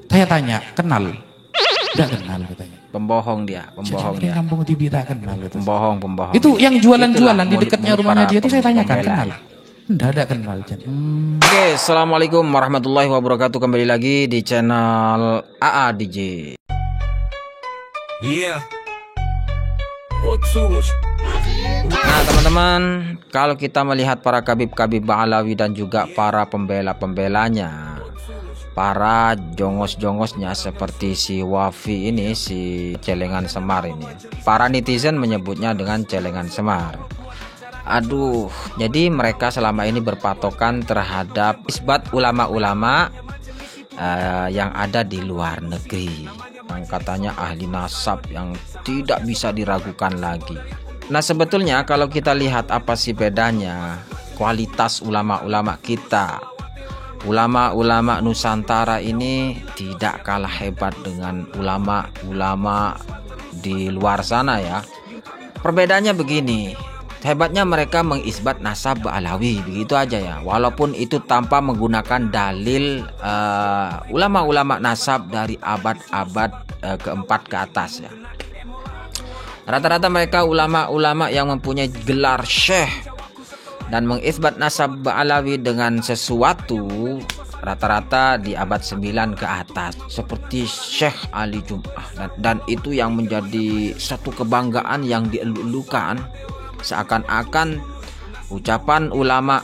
Saya tanya, kenal? Tidak kenal katanya. Pembohong dia, pembohong Jadi, dia. kampung TV tak kenal. Pembohong, pembohong. Itu yang jualan-jualan di Itulah dekatnya mulut rumahnya para dia itu saya tanyakan, pembela. kenal? Tidak kenal. Oke, assalamualaikum warahmatullahi wabarakatuh. Kembali lagi di channel AA DJ. Yeah. Nah teman-teman, kalau kita melihat para kabib-kabib Ba'alawi dan juga para pembela-pembelanya, para jongos-jongosnya seperti si Wafi ini, si Celengan Semar ini, para netizen menyebutnya dengan Celengan Semar. Aduh, jadi mereka selama ini berpatokan terhadap isbat ulama-ulama yang ada di luar negeri, yang katanya ahli nasab yang tidak bisa diragukan lagi. Nah sebetulnya kalau kita lihat apa sih bedanya kualitas ulama-ulama kita, ulama-ulama Nusantara ini tidak kalah hebat dengan ulama-ulama di luar sana ya. Perbedaannya begini, hebatnya mereka mengisbat nasab Ba'alawi, begitu aja ya. Walaupun itu tanpa menggunakan dalil ulama-ulama nasab dari abad-abad keempat ke atas ya. Rata-rata mereka ulama-ulama yang mempunyai gelar syekh dan mengisbat nasab Ba'alawi dengan sesuatu rata-rata di abad 9 ke atas, seperti Syekh Ali Jum'ah, dan itu yang menjadi satu kebanggaan yang dielu-elukan. Seakan-akan ucapan ulama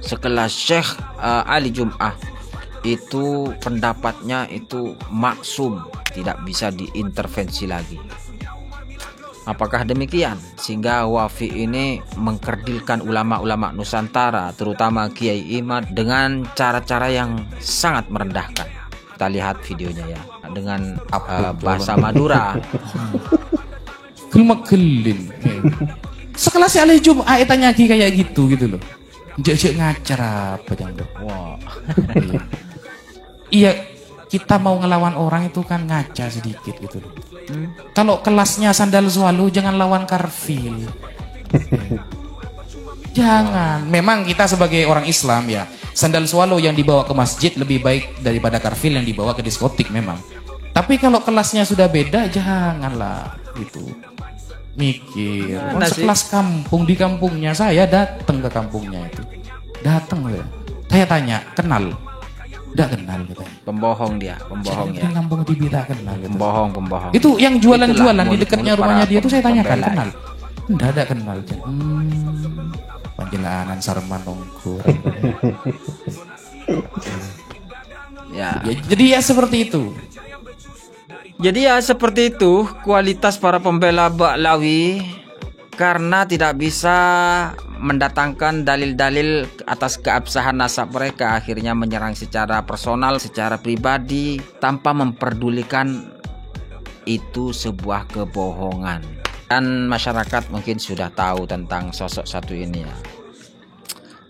sekelas Syekh Ali Jum'ah itu pendapatnya itu maksum, tidak bisa diintervensi lagi. Apakah demikian sehingga Wafi ini mengkerdilkan ulama-ulama Nusantara, terutama Kiai Imad, dengan cara-cara yang sangat merendahkan? Kita lihat videonya ya, dengan bahasa Madura. Gelin. Sekelas Ali Jum'ah tanya kayak gitu loh. Jek ngacar apa jangan. Wow. Iya, kita mau ngelawan orang itu kan ngaca sedikit gitu loh. Kalau kelasnya Sandal Swallow jangan lawan Karfil. Jangan. Memang kita sebagai orang Islam ya, Sandal Swallow yang dibawa ke masjid lebih baik daripada Karfil yang dibawa ke diskotik memang. Tapi kalau kelasnya sudah beda janganlah gitu. Mikir. Sekelas kampung, di kampungnya saya datang ke kampungnya itu. Datang ya. Saya tanya, kenal? Tidak kenal katanya. Pembohong dia, pembohong ya. Kampung TV tak kenal. Pembohong. Itu yang jualan-jualan di dekatnya mulut rumahnya para dia itu saya tanyakan, pembela. kenal? Tidak kenal. Panjelanan Sarman Nongkur. Ya. Jadi ya seperti itu. Jadi ya seperti itu kualitas para pembela Ba'alawi, karena tidak bisa mendatangkan dalil-dalil atas keabsahan nasab mereka, akhirnya menyerang secara personal, secara pribadi, tanpa memperdulikan itu sebuah kebohongan. Dan masyarakat mungkin sudah tahu tentang sosok satu ini ya.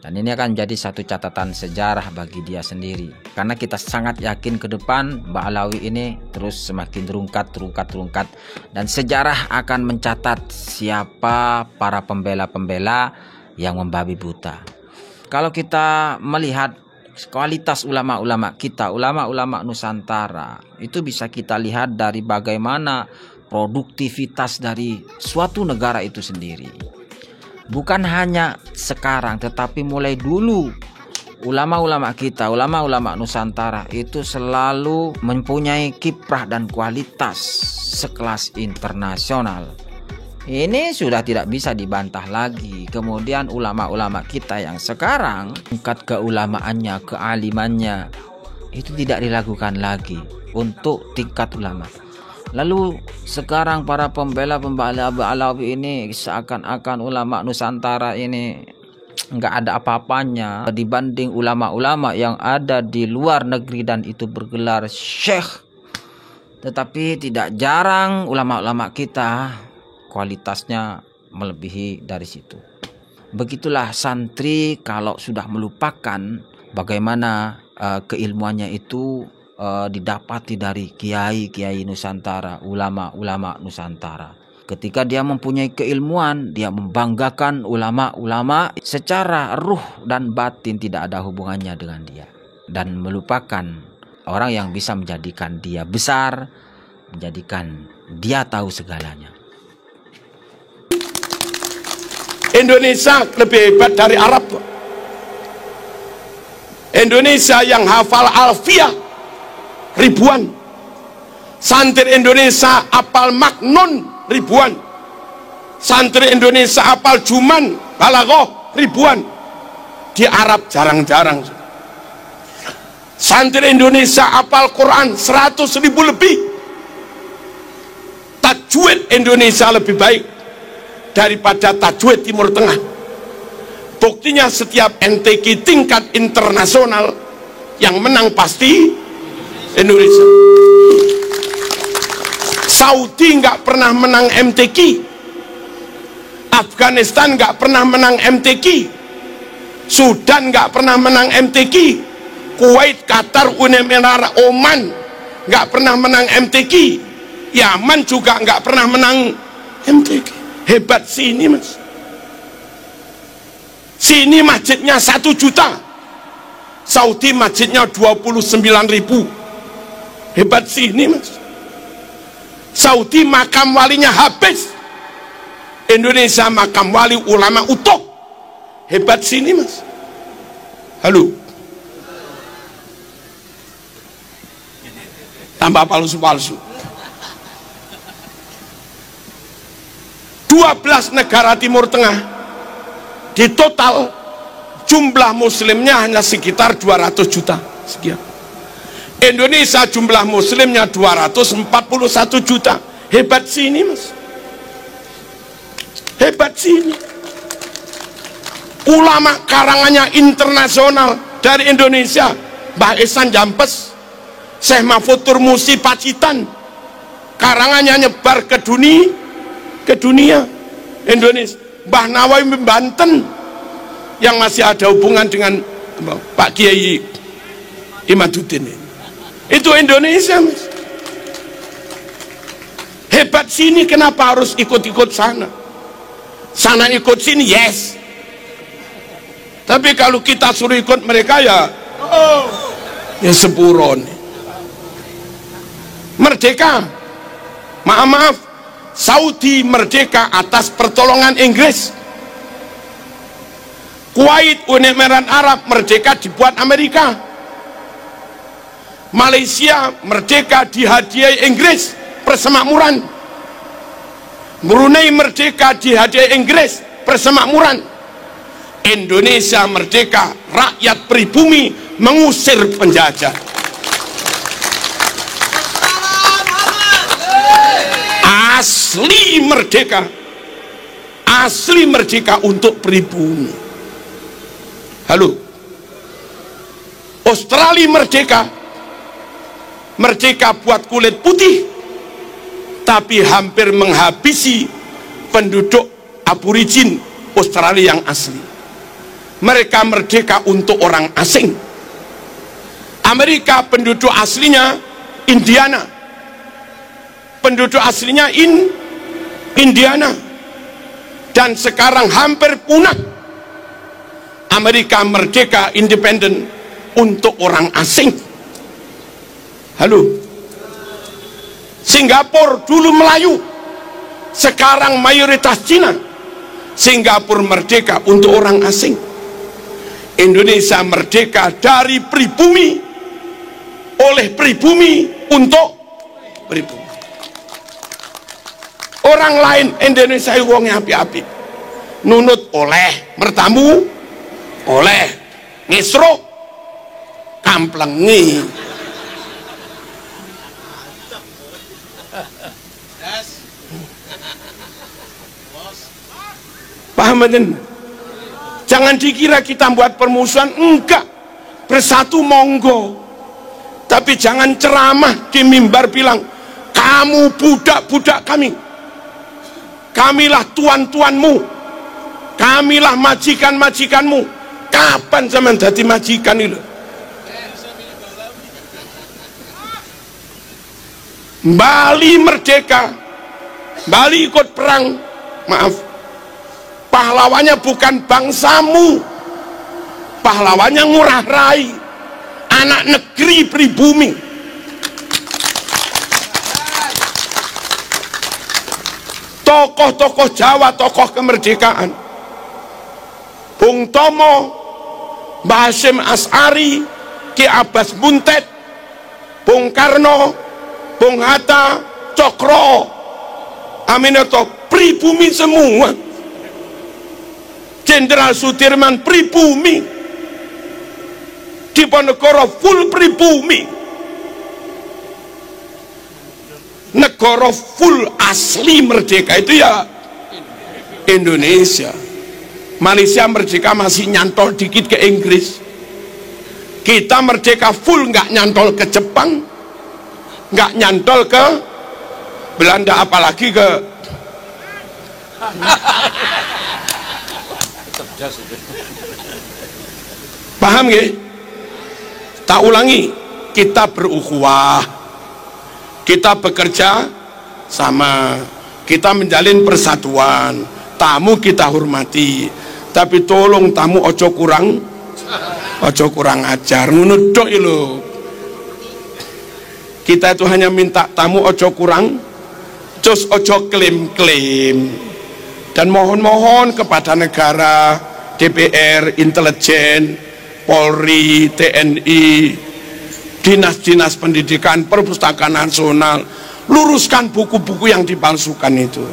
Dan ini akan jadi satu catatan sejarah bagi dia sendiri, karena kita sangat yakin ke depan Ba'alawi ini terus semakin terungkat, dan sejarah akan mencatat siapa para pembela-pembela yang membabi buta. Kalau kita melihat kualitas ulama-ulama kita, ulama-ulama Nusantara, itu bisa kita lihat dari bagaimana produktivitas dari suatu negara itu sendiri. Bukan hanya sekarang, tetapi mulai dulu ulama-ulama kita, ulama-ulama Nusantara itu selalu mempunyai kiprah dan kualitas sekelas internasional. Ini sudah tidak bisa dibantah lagi. Kemudian ulama-ulama kita yang sekarang, tingkat keulamaannya, kealimannya itu tidak diragukan lagi untuk tingkat ulama. Lalu sekarang para pembela-pembela Ba'alawi ini seakan-akan ulama Nusantara ini nggak ada apa-apanya dibanding ulama-ulama yang ada di luar negeri dan itu bergelar syekh. Tetapi tidak jarang ulama-ulama kita kualitasnya melebihi dari situ. Begitulah santri kalau sudah melupakan bagaimana keilmuannya itu didapati dari kiai-kiai Nusantara, ulama-ulama Nusantara. Ketika dia mempunyai keilmuan, dia membanggakan ulama-ulama, secara ruh dan batin tidak ada hubungannya dengan dia, dan melupakan orang yang bisa menjadikan dia besar, menjadikan dia tahu segalanya. Indonesia lebih hebat dari Arab. Indonesia yang hafal alfiah ribuan, santri Indonesia apal maknun ribuan, santri Indonesia apal juman balaghah ribuan. Di Arab jarang-jarang. Santri Indonesia apal Quran 100.000 lebih. Tajwid Indonesia lebih baik daripada tajwid Timur Tengah. Buktinya setiap MTQ tingkat internasional yang menang pasti Indonesia. Saudi nggak pernah menang MTQ, Afghanistan nggak pernah menang MTQ, Sudan nggak pernah menang MTQ, Kuwait, Qatar, Uni Emirat, Oman nggak pernah menang MTQ, Yaman juga nggak pernah menang MTQ. Hebat sini mas. Sini masjidnya 1 juta, Saudi masjidnya 29.000. Hebat sini mas. Saudi makam walinya habis, Indonesia makam wali ulama utuh. Hebat sini mas. Halo, tambah palsu-palsu. 12 negara Timur Tengah di total jumlah muslimnya hanya sekitar 200 juta sekian. Indonesia jumlah muslimnya 241 juta. Hebat sini mas. Hebat sini. Ulama karangannya internasional dari Indonesia, Mbah Ihsan Jampes, Syekh Mahfud Turmusi Pacitan, karangannya nyebar ke dunia Indonesia. Mbah Nawawi Banten yang masih ada hubungan dengan Pak Kiai Imaduddin, itu Indonesia mas. Hebat sini, kenapa harus ikut-ikut sana? Sana ikut sini yes, tapi kalau kita suruh ikut mereka ya sepuron. Merdeka, maaf, Saudi merdeka atas pertolongan Inggris. Kuwait, Uni Emirat Arab merdeka dibuat Amerika. Malaysia merdeka dihadiahi Inggris persemakmuran. Brunei merdeka dihadiahi Inggris persemakmuran. Indonesia merdeka, rakyat pribumi mengusir penjajah. Asli merdeka, asli merdeka untuk pribumi. Halo, Australia merdeka, merdeka buat kulit putih, tapi hampir menghabisi penduduk aborigin Australia yang asli. Mereka merdeka untuk orang asing. Amerika penduduk aslinya Indiana, penduduk aslinya Indiana, dan sekarang hampir punah. Amerika merdeka independen untuk orang asing. Halo, Singapura dulu Melayu, sekarang mayoritas Cina. Singapura merdeka untuk orang asing. Indonesia merdeka dari pribumi, oleh pribumi untuk pribumi. Orang lain Indonesia wongnya api-api, nunut oleh, mertamu oleh, ngisro kamplengi. Paham kan? Jangan dikira kita buat permusuhan, enggak. Bersatu monggo, tapi jangan ceramah di mimbar bilang kamu budak-budak kami, kamilah tuan-tuanmu, kamilah majikan-majikanmu. Kapan zaman jadi majikan itu? Bali merdeka, Bali ikut perang, maaf, pahlawannya bukan bangsamu, pahlawannya ngurah rai, anak negeri pribumi. tokoh-tokoh Jawa, tokoh kemerdekaan, Bung Tomo, Mbah Hasyim As'ari, Ki Abbas Buntet, Bung Karno, Bung Hatta, Cokro, Aminoto, pribumi semua. Jenderal Sudirman pribumi, Diponegoro full pribumi, negara full asli merdeka itu ya Indonesia. Malaysia merdeka masih nyantol dikit ke Inggris. Kita merdeka full, nggak nyantol ke Jepang, nggak nyantol ke Belanda, apalagi ke paham nggih? Tak ulangi, kita berukhuwah, kita bekerja sama, kita menjalin persatuan, tamu kita hormati, tapi tolong tamu ojo kurang ajar, ngono tok lho. Kita itu hanya minta tamu ojo kurang, cus ojo klaim-klaim, dan mohon-mohon kepada negara, DPR, intelijen, Polri, TNI, dinas-dinas pendidikan, perpustakaan nasional, luruskan buku-buku yang dipalsukan itu,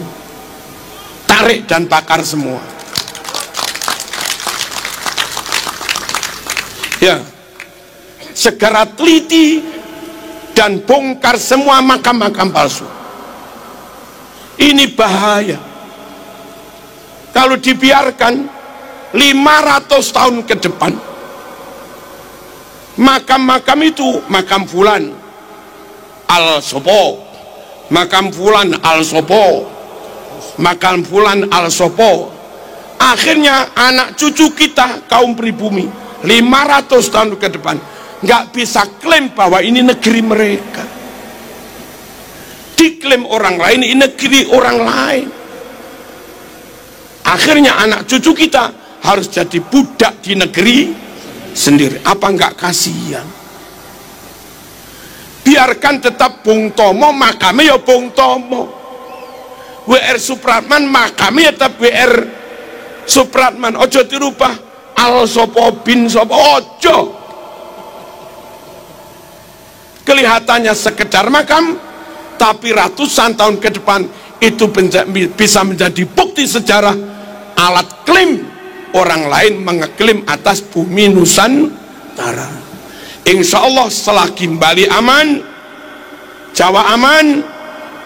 tarik dan bakar semua. Ya, segera teliti dan bongkar semua makam-makam palsu. Ini bahaya. Kalau dibiarkan 500 tahun ke depan, makam-makam itu, makam fulan al sopo, makam fulan al sopo, makam fulan al sopo, akhirnya anak cucu kita kaum pribumi 500 tahun ke depan nggak bisa klaim bahwa ini negeri mereka, diklaim orang lain, ini negeri orang lain. Akhirnya anak cucu kita harus jadi budak di negeri sendiri. Apa enggak kasihan? Biarkan tetap Bung Tomo, makamnya ya Bung Tomo. WR Supratman, makamnya tetap WR Supratman. Ojo dirubah al sopo bin sopo, ojo. Kelihatannya sekedar makam, tapi ratusan tahun ke depan itu bisa menjadi bukti sejarah, alat klaim orang lain mengeklaim atas bumi Nusantara. Insya Allah selagi Bali aman, Jawa aman,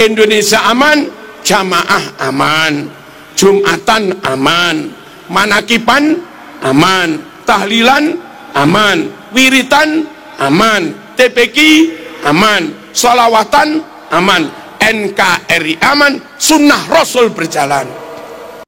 Indonesia aman, jamaah aman, Jumatan aman, manakipan aman, tahlilan aman, wiritan aman, TPQ aman, sholawatan aman, NKRI aman, sunnah Rasul berjalan.